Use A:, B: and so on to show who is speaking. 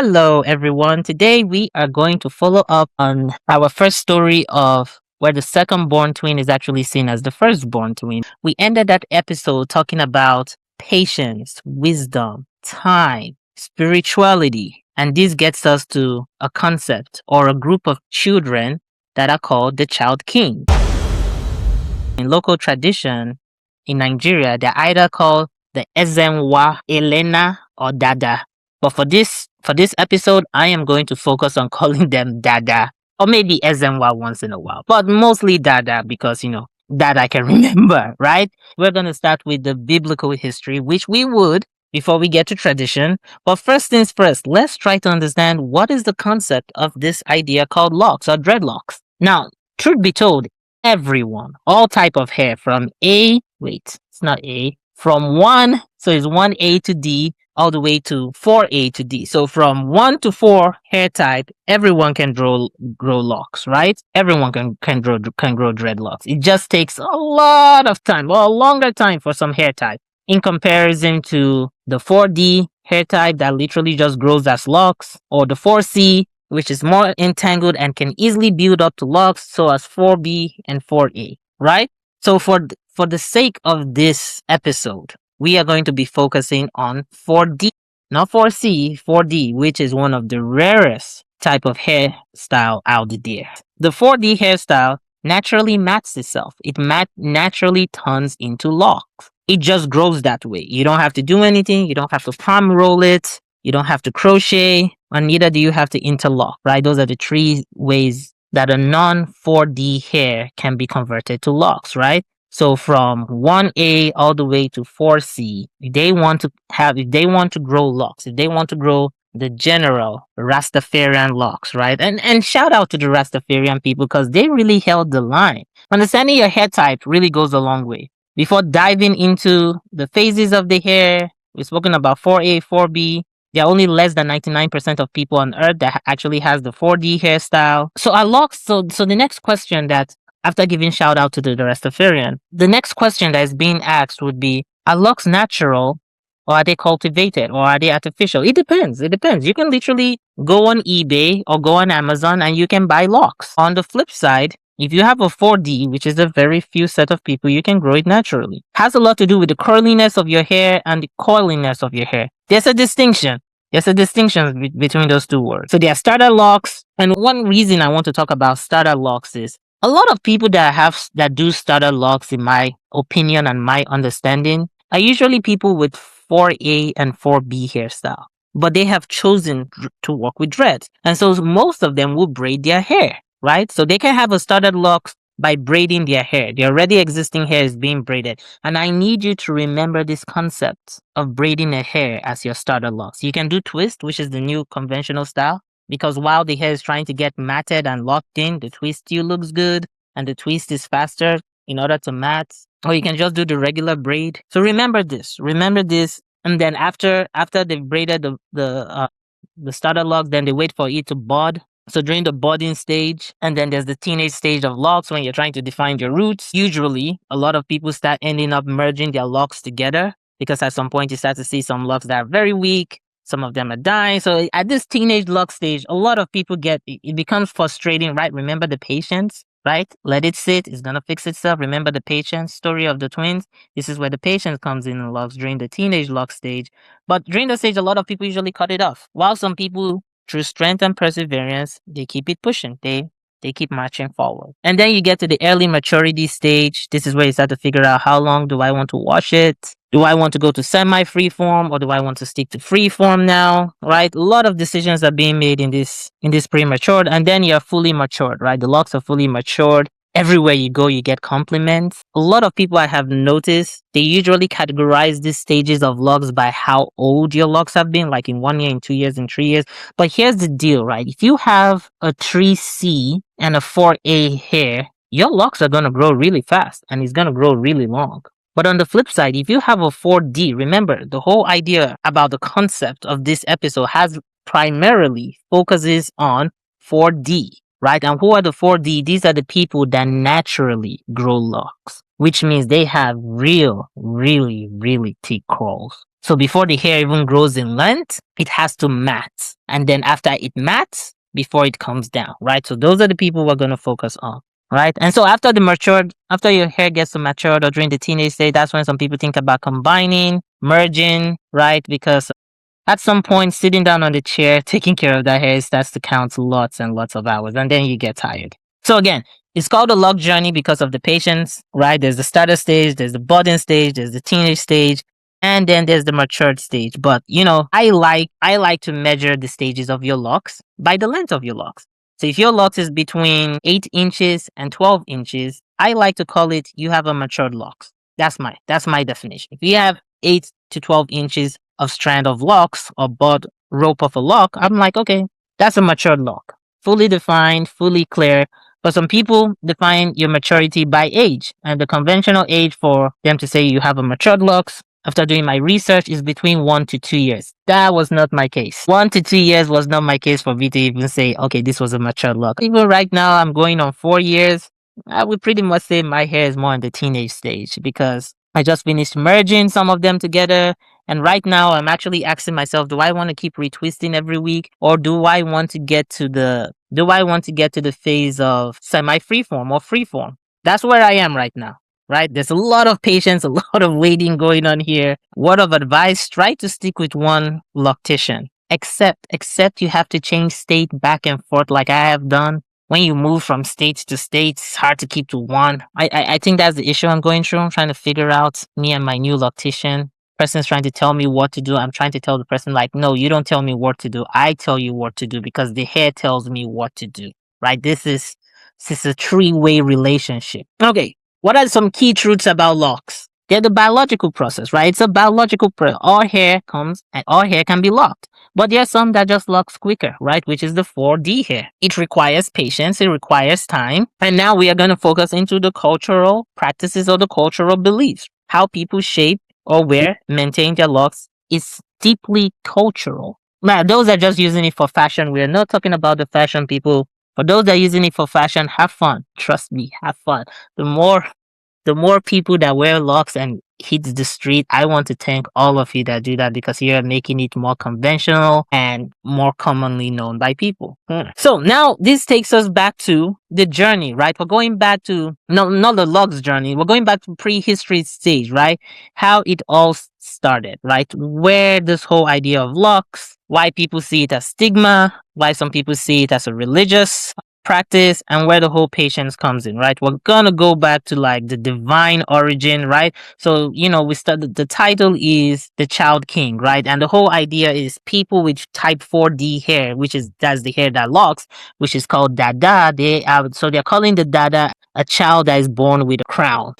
A: Hello, everyone. Today we are going to follow up on our first story of where the second born twin is actually seen as the firstborn twin. We ended that episode talking about patience, wisdom, time, spirituality, and this gets us to a concept or a group of children that are called the child king. In local tradition in Nigeria, they're either called the Ezenwa, Elena, or Dada. But for this episode, I am going to focus on calling them Dada or maybe Ezenwa once in a while, but mostly Dada because that I can remember, right? We're going to start with the biblical history, which we would before we get to tradition. But first things first, let's try to understand what is the concept of this idea called locks or dreadlocks. Now, truth be told, everyone, all type of hair from it's not A, from 1, so it's 1A to D, all the way to 4A to D. So from 1 to 4 hair type, everyone can grow locks, right? Everyone can grow dreadlocks. It just takes a lot of time, well, a longer time for some hair type in comparison to the 4D hair type that literally just grows as locks, or the 4C, which is more entangled and can easily build up to locks, so as 4B and 4A, right? So for the sake of this episode, we are going to be focusing on 4D, not 4C, 4D, which is one of the rarest type of hairstyle out there. The 4D hairstyle naturally mats itself. It naturally turns into locks. It just grows that way. You don't have to do anything. You don't have to palm roll it. You don't have to crochet, and neither do you have to interlock, right? Those are the 3 ways that a non-4D hair can be converted to locks, right? So from 1A all the way to 4C, if they want to grow locks, if they want to grow the general Rastafarian locks, right? And shout out to the Rastafarian people because they really held the line. Understanding your hair type really goes a long way. Before diving into the phases of the hair, we've spoken about 4A, 4B. There are only less than 99% of people on earth that actually has the 4D hairstyle. So our locks, so the next question that, after giving shout out to the Rastafarian, the next question that is being asked would be, are locks natural or are they cultivated or are they artificial? It depends. It depends. You can literally go on eBay or go on Amazon and you can buy locks. On the flip side, if you have a 4D, which is a very few set of people, you can grow it naturally. Has a lot to do with the curliness of your hair and the coiliness of your hair. There's a distinction. Between those two words. So there are starter locks, and one reason I want to talk about starter locks is a lot of people that do starter locks, in my opinion and my understanding, are usually people with 4A and 4B hairstyle, but they have chosen to work with dreads, and so most of them will braid their hair, right? So they can have a starter locks by braiding their hair. The already existing hair is being braided. And I need you to remember this concept of braiding a hair as your starter locks. You can do twist, which is the new conventional style, because while the hair is trying to get matted and locked in, the twist still looks good and the twist is faster in order to mat. Or you can just do the regular braid. So remember this. And then after they've braided the starter locks, then they wait for it to bud. So during the budding stage, and then there's the teenage stage of locks when you're trying to define your roots. Usually, a lot of people start ending up merging their locks together because at some point you start to see some locks that are very weak. Some of them are dying. So at this teenage lock stage, a lot of people it becomes frustrating, right? Remember the patience, right? Let it sit. It's going to fix itself. Remember the patience story of the twins. This is where the patience comes in locks during the teenage lock stage. But during the stage, a lot of people usually cut it off. While some people, through strength and perseverance, they keep it pushing. They keep marching forward. And then you get to the early maturity stage. This is where you start to figure out, how long do I want to wash it? Do I want to go to semi-free form or do I want to stick to free form now? Right? A lot of decisions are being made in this prematured, and then you're fully matured, right? The locks are fully matured. Everywhere you go, you get compliments. A lot of people I have noticed, they usually categorize these stages of locks by how old your locks have been, like in 1 year, in 2 years, in 3 years. But here's the deal, right? If you have a 3C and a 4A hair, your locks are going to grow really fast and it's going to grow really long. But on the flip side, if you have a 4D, remember, the whole idea about the concept of this episode has primarily focuses on 4D. Right? And who are the 4D? These are the people that naturally grow locks, which means they have really, really thick curls. So before the hair even grows in length, it has to mat. And then after it mats, before it comes down, right? So those are the people we're going to focus on, right? And so after your hair gets to matured or during the teenage stage, that's when some people think about combining, merging, right? Because at some point, sitting down on the chair, taking care of that hair starts to count lots and lots of hours, and then you get tired. So again, it's called a log journey because of the patience, right? There's the starter stage, there's the budding stage, there's the teenage stage, and then there's the matured stage. But I like to measure the stages of your locks by the length of your locks. So if your locks is between 8 inches and 12 inches, I like to call it you have a matured locks. That's my definition. If you have 8 to 12 inches of strand of locks or bud rope of a lock, I'm like, okay, that's a matured lock. Fully defined, fully clear. But some people define your maturity by age. And the conventional age for them to say you have a matured locks, after doing my research, is between 1 to 2 years. That was not my case. 1 to 2 years was not my case for me to even say, okay, this was a matured lock. Even right now, I'm going on 4 years. I would pretty much say my hair is more in the teenage stage because I just finished merging some of them together. And right now, I'm actually asking myself, do I want to keep retwisting every week, or do I want to get to the phase of semi freeform or freeform? That's where I am right now. Right? There's a lot of patience, a lot of waiting going on here. Word of advice: try to stick with one loctician. Except you have to change state back and forth like I have done. When you move from state to state, it's hard to keep to one. I think that's the issue I'm going through. I'm trying to figure out me and my new loctician. Person's trying to tell me what to do. I'm trying to tell the person, like, no, you don't tell me what to do. I tell you what to do because the hair tells me what to do. Right? This is a three-way relationship. Okay. What are some key truths about locks? They're the biological process, right? It's a biological process. All hair comes and all hair can be locked. But there are some that just locks quicker, right? Which is the 4D hair. It requires patience, it requires time. And now we are going to focus into the cultural practices or the cultural beliefs. How people shape or wear, maintain their locks is deeply cultural. Now, those are just using it for fashion. We are not talking about the fashion people. For those that are using it for fashion, have fun. Trust me, have fun. The more people that wear locks and hit the street, I want to thank all of you that do that because you're making it more conventional and more commonly known by people. So now this takes us back to the journey, right? We're going back to not the locks journey. We're going back to prehistory stage, right? How it all started, right? Where this whole idea of locks, why people see it as stigma, why some people see it as a religious practice, and where the whole patience comes in, right? We're gonna go back to like the divine origin, right? So, we started, the title is The Child King, right? And the whole idea is people with type 4D hair, that's the hair that locks, which is called Dada. So they're calling the Dada a child that is born with a crown.